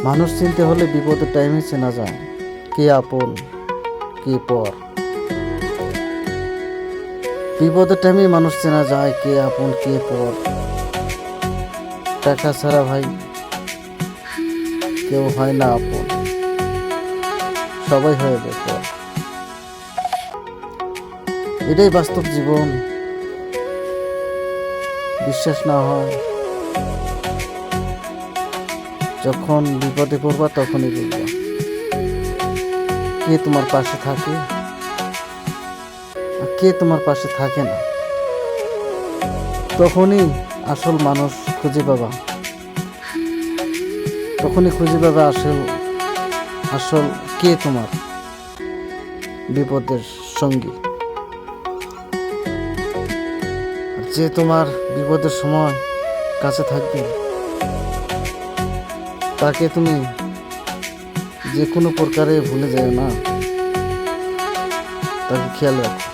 মানুষ চিনতে হলে বিপদের টাইমে চেনা যায় কে আপন কে পর। বিপদের টাইমে মানুষ চেনা যায় কে আপন কে পর। টাকা ছাড়া ভাই কেউ হয় না আপন, সবাই হয়ে যায় পর। এটাই বাস্তব জীবন। বিশ্বাস না হয়, যখন বিপদে পড়বা তখনই বুঝবা কে তোমার পাশে থাকে আর কে তোমার পাশে থাকে না। তখনই আসল মানুষ খুঁজে পাবা, তখনই খুঁজে পাবা আসল আসল কে তোমার বিপদের সঙ্গী। আর যে তোমার বিপদের সময় কাছে থাকবে, তাকে তুমি যে কোনো প্রকারে ভুলে যাও না, তাকে খেয়াল রাখো।